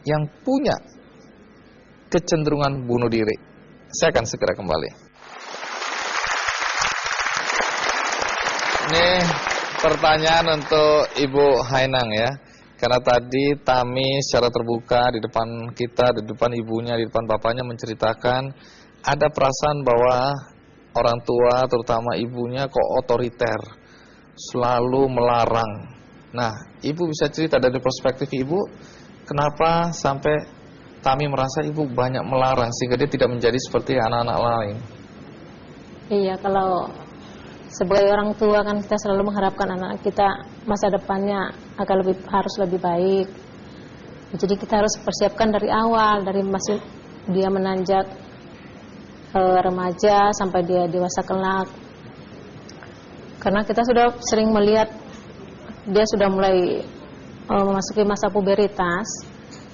yang punya kecenderungan bunuh diri? Saya akan segera kembali. Ini pertanyaan untuk Ibu Hainang ya. Karena tadi Tami secara terbuka di depan kita, di depan ibunya, di depan bapaknya menceritakan ada perasaan bahwa orang tua, terutama ibunya kok otoriter, selalu melarang. Nah, ibu bisa cerita dari perspektif ibu, kenapa sampai Tami merasa ibu banyak melarang sehingga dia tidak menjadi seperti anak-anak lain? Iya, kalau sebagai orang tua kan kita selalu mengharapkan anak kita masa depannya harus lebih baik. Jadi kita harus persiapkan dari awal, dari masih dia menanjak remaja sampai dia dewasa kelak. Karena kita sudah sering melihat dia sudah mulai memasuki masa puberitas,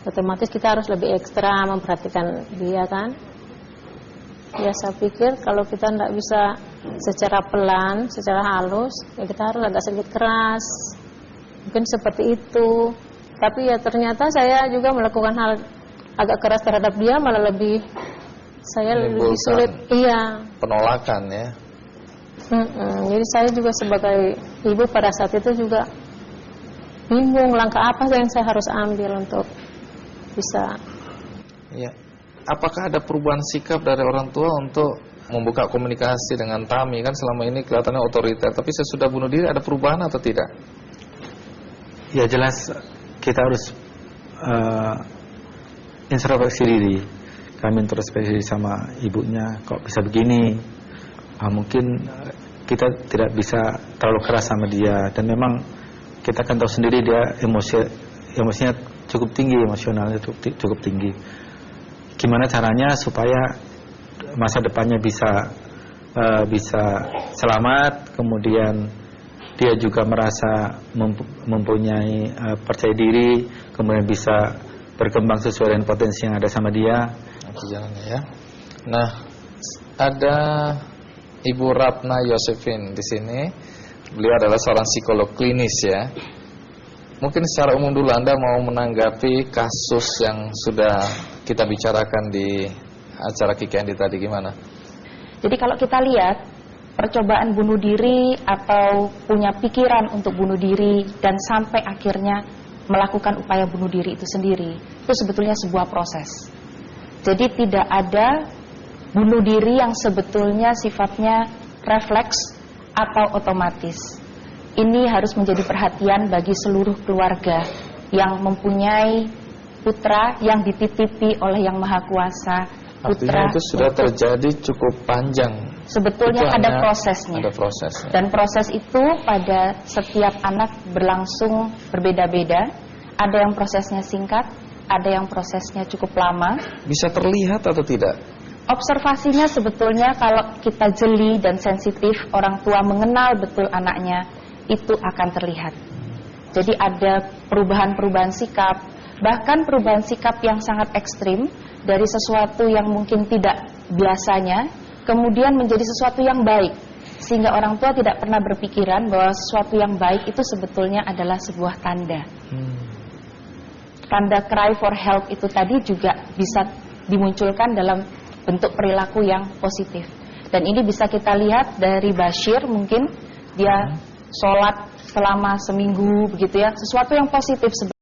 otomatis kita harus lebih ekstra memperhatikan dia kan. Ya saya pikir kalau kita tidak bisa secara pelan, secara halus, ya kita harus agak sedikit keras. Mungkin seperti itu. Tapi ya ternyata saya juga melakukan hal agak keras terhadap dia malah lebih lebih sulit. Iya. Penolakan ya. Jadi saya juga sebagai ibu pada saat itu juga bingung langkah apa yang saya harus ambil untuk bisa. Ya. Apakah ada perubahan sikap dari orang tua untuk membuka komunikasi dengan Tami? Kan selama ini kelihatannya otoriter, tapi sesudah bunuh diri ada perubahan atau tidak? Ya jelas kita harus introspeksi diri. Kami introspeksi sama ibunya, kok bisa begini? Mungkin kita tidak bisa terlalu keras sama dia, dan memang kita kan tahu sendiri dia emosinya cukup tinggi, emosionalnya cukup tinggi. Gimana caranya supaya masa depannya bisa selamat, kemudian dia juga merasa mempunyai percaya diri, kemudian bisa berkembang sesuai dengan potensi yang ada sama dia. Jalannya ya. Nah, ada Ibu Ratna Yosefin di sini. Beliau adalah seorang psikolog klinis ya. Mungkin secara umum dulu Anda mau menanggapi kasus yang sudah kita bicarakan di acara Kiki Andi tadi, gimana? Jadi kalau kita lihat percobaan bunuh diri atau punya pikiran untuk bunuh diri dan sampai akhirnya melakukan upaya bunuh diri itu sendiri, itu sebetulnya sebuah proses. Jadi tidak ada bunuh diri yang sebetulnya sifatnya refleks atau otomatis. Ini harus menjadi perhatian bagi seluruh keluarga yang mempunyai putra yang dititipi oleh Yang Maha Kuasa. Artinya itu sudah terjadi cukup panjang. Sebetulnya ada prosesnya. Ada prosesnya. Dan proses itu pada setiap anak berlangsung berbeda-beda. Ada yang prosesnya singkat, ada yang prosesnya cukup lama. Bisa terlihat atau tidak? Observasinya sebetulnya kalau kita jeli dan sensitif, orang tua mengenal betul anaknya, itu akan terlihat. Jadi ada perubahan-perubahan sikap, bahkan perubahan sikap yang sangat ekstrim dari sesuatu yang mungkin tidak biasanya, kemudian menjadi sesuatu yang baik, sehingga orang tua tidak pernah berpikiran bahwa sesuatu yang baik itu sebetulnya adalah sebuah tanda. Tanda cry for help itu tadi juga bisa dimunculkan dalam bentuk perilaku yang positif. Dan ini bisa kita lihat dari Bashir, mungkin dia sholat selama seminggu begitu ya, sesuatu yang positif